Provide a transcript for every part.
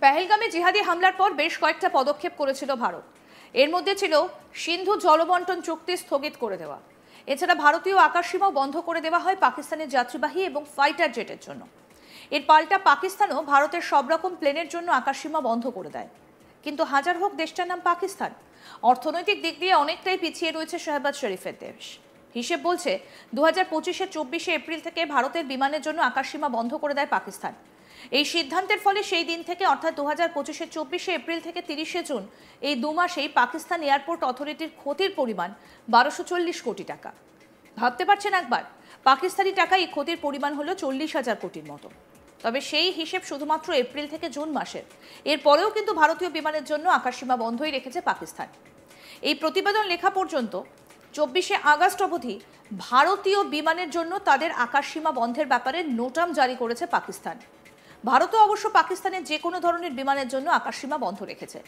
পেহেলগামে জিহাদি হামলার পর বেশ কয়েকটা পদক্ষেপ করেছিল ভারত। এর মধ্যে ছিল সিন্ধু জলবন্টন চুক্তি স্থগিত করে দেওয়া। এছাড়া ভারতীয় আকাশসীমাও বন্ধ করে দেওয়া হয় পাকিস্তানের যাত্রীবাহী এবং ফাইটার জেটের জন্য। এর পাল্টা পাকিস্তানও ভারতের সব রকম প্লেনের জন্য আকাশসীমা বন্ধ করে দেয়। কিন্তু হাজার হোক দেশটার নাম পাকিস্তান, অর্থনৈতিক দিক দিয়ে অনেকটাই পিছিয়ে রয়েছে শাহবাজ শরীফের দেশ। হিসেব বলছে 2025-24 এপ্রিল থেকে ভারতের বিমানের জন্য আকাশসীমা বন্ধ করে দেয় পাকিস্তান। এই সিদ্ধান্তের ফলে সেই দিন থেকে অর্থাৎ 2025-24 এপ্রিল থেকে 30 জুন এই 2 মাসেই পাকিস্তান এয়ারপোর্ট অথরিটির ক্ষতির পরিমাণ 1240 কোটি টাকা। ভাবতে পারছেন একবার, পাকিস্তানি টাকায় এই ক্ষতির পরিমাণ হলো 40,000 কোটির মতো। তবে সেই হিসেব শুধুমাত্র এপ্রিল থেকে জুন মাসের। এরপরেও কিন্তু ভারতীয় বিমানের জন্য আকাশসীমা বন্ধই রেখেছে পাকিস্তান। এই প্রতিবেদন লেখা পর্যন্ত 24 আগস্ট অবধি ভারতীয় বিমানের জন্য তাদের আকাশসীমা বন্ধের ব্যাপারে নোটাম জারি করেছে পাকিস্তান। ভারতও অবশ্য পাকিস্তানের যে কোনো ধরনের বিমানের জন্য আকাশসীমা বন্ধ রেখেছে।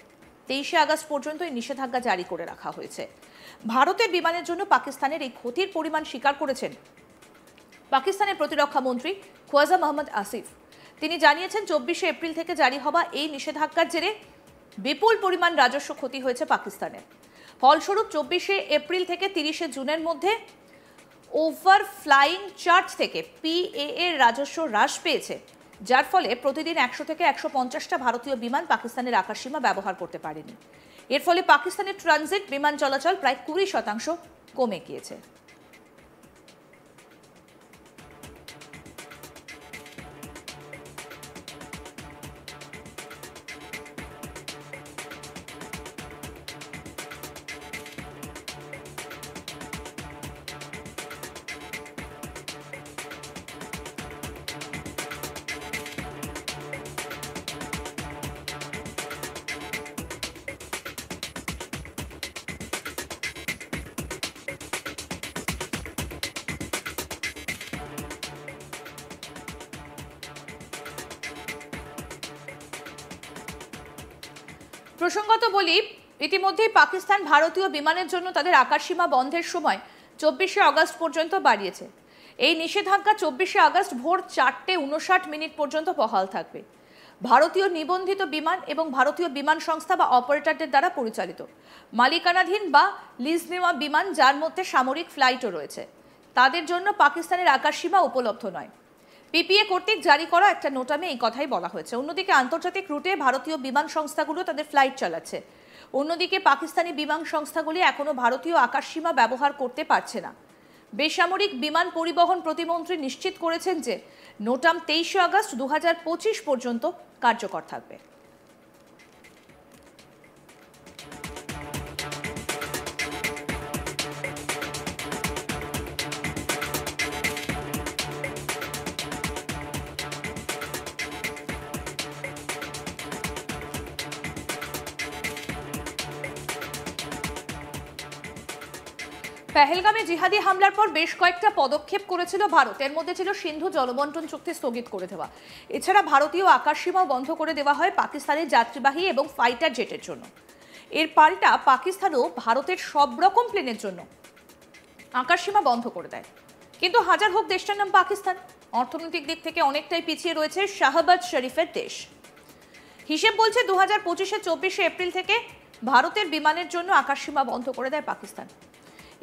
23 আগস্ট পর্যন্ত এই নিষেধাজ্ঞা জারি করে রাখা হয়েছে। ভারতের বিমানের জন্য পাকিস্তানের এই ক্ষতির পরিমাণ স্বীকার করেছেন পাকিস্তানের প্রতিরক্ষা মন্ত্রী খোয়াজা মোহাম্মদ আসিফ। তিনি জানিয়েছেন 24 এপ্রিল থেকে জারি হওয়া এই নিষেধাজ্ঞার জেরে বিপুল পরিমাণ রাজস্ব ক্ষতি হয়েছে পাকিস্তানের। ফলস্বরূপ 24 এপ্রিল থেকে 30 জুনের মধ্যে ওভার ফ্লাইং চার্জ থেকে পিএ এর রাজস্ব হ্রাস পেয়েছে, যার ফলে প্রতিদিন 100 থেকে 150টা ভারতীয় বিমান পাকিস্তানের আকাশসীমা ব্যবহার করতে পারেনি। এর ফলে পাকিস্তানের ট্রানজিট বিমান চলাচল প্রায় 20% কমে গিয়েছে। প্রসঙ্গত বলি, ইতিমধ্যেই পাকিস্তান ভারতীয় বিমানের জন্য তাদের আকাশসীমা বন্ধের সময় 24 আগস্ট পর্যন্ত বাড়িয়েছে। এই নিষেধাজ্ঞা 24 আগস্ট ভোর 4:59 পর্যন্ত বহাল থাকবে। ভারতীয় নিবন্ধিত বিমান এবং ভারতীয় বিমান সংস্থা বা অপারেটরদের দ্বারা পরিচালিত মালিকানাধীন বা লিজ নেওয়া বিমান, যার মধ্যে সামরিক ফ্লাইটও রয়েছে, তাদের জন্য পাকিস্তানের আকাশসীমা উপলব্ধ নয়। পিপিএ কর্তৃক জারি করা একটা নোটামে এই কথাই বলা হয়েছে। অন্যদিকে আন্তর্জাতিক রুটে ভারতীয় বিমান সংস্থাগুলো তাদের ফ্লাইট চালাচ্ছে। অন্যদিকে পাকিস্তানি বিমান সংস্থাগুলি এখনো ভারতীয় আকাশসীমা ব্যবহার করতে পারছে না। বেসামরিক বিমান পরিবহন প্রতিমন্ত্রী নিশ্চিত করেছেন যে নোটাম 23 আগস্ট 2025 পর্যন্ত কার্যকর থাকবে। পেহেলগামে জিহাদি হামলার পর বেশ কয়েকটা পদক্ষেপ করেছিল ভারত। এর মধ্যে ছিল সিন্ধু জলবন্টন চুক্তি স্থগিত করে দেওয়া। এছাড়া ভারতীয় আকাশসীমাও বন্ধ করে দেওয়া হয় পাকিস্তানের যাত্রীবাহী এবং ফাইটার জেটের জন্য। এর পাল্টা পাকিস্তানও ভারতের সব রকম প্লেনের জন্য আকাশসীমা বন্ধ করে দেয়। কিন্তু হাজার হোক দেশটার নাম পাকিস্তান, অর্থনৈতিক দিক থেকে অনেকটাই পিছিয়ে রয়েছে শাহবাজ শরীফের দেশ। হিসেব বলছে 2025-24 এপ্রিল থেকে ভারতের বিমানের জন্য আকাশসীমা বন্ধ করে দেয় পাকিস্তান।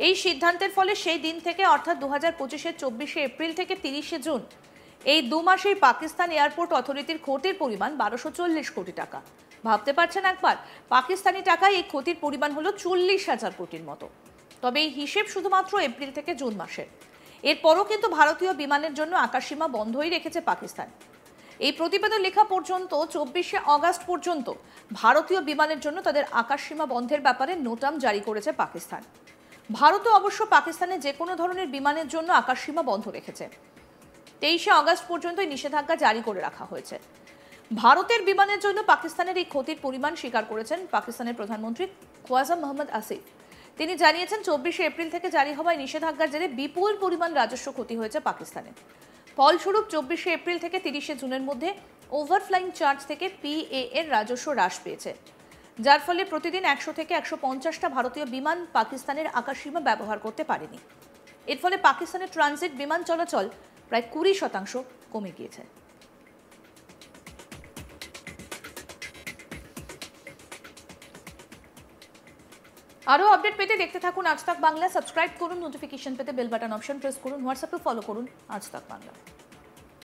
এই সিদ্ধান্তের ফলে সেই দিন থেকে অর্থাৎ 2025-24 এপ্রিল থেকে 30 জুন এই 2 মাসেই পাকিস্তান এয়ারপোর্ট অথরিটির ক্ষতির পরিমাণ 1240 কোটি টাকা। ভাবতে পারছেন একবার, পাকিস্তানি টাকায় এই ক্ষতির পরিমাণ হলো 40,000 কোটির মতো। তবে এই হিসেব শুধুমাত্র এপ্রিল থেকে জুন মাসের। এরপরও কিন্তু ভারতীয় বিমানের জন্য আকাশসীমা বন্ধই রেখেছে পাকিস্তান। এই প্রতিবেদন লেখা পর্যন্ত 24 আগস্ট পর্যন্ত ভারতীয় বিমানের জন্য তাদের আকাশসীমা বন্ধের ব্যাপারে নোটাম জারি করেছে পাকিস্তান। ভারতও অবশ্য পাকিস্তানের যে কোনো ধরনের বিমানের জন্য আকাশসীমা বন্ধ রেখেছে। 23 আগস্ট পর্যন্ত এই নিষেধাজ্ঞা জারি করে রাখা হয়েছে। ভারতের বিমানের জন্য পাকিস্তানের এই ক্ষতির পরিমাণ স্বীকার করেছেন পাকিস্তানের প্রধানমন্ত্রী খোয়াজা মোহাম্মদ আসিফ। তিনি জানিয়েছেন 24 এপ্রিল থেকে জারি হওয়া নিষেধাজ্ঞার জেরে বিপুল পরিমাণ রাজস্ব ক্ষতি হয়েছে পাকিস্তানের। ফলস্বরূপ 24 এপ্রিল থেকে 30 জুনের মধ্যে ওভারফ্লাইং চার্জ থেকে পিএ এর রাজস্ব হ্রাস পেয়েছে, যার ফলে প্রতিদিন 100 থেকে 150টা ভারতীয় বিমান পাকিস্তানের আকাশসীমা ব্যবহার করতে পারেনি। এর ফলে পাকিস্তানের ট্রানজিট বিমান চলাচল প্রায় 20% কমে গিয়েছে। আরও আপডেট পেতে দেখতে থাকুন আজ তাক বাংলা। সাবস্ক্রাইব করুন, নোটিফিকেশন পেতে বেল বাটন অপশন প্রেস করুন, হোয়াটসঅ্যাপে ফলো করুন আজ তাক বাংলা।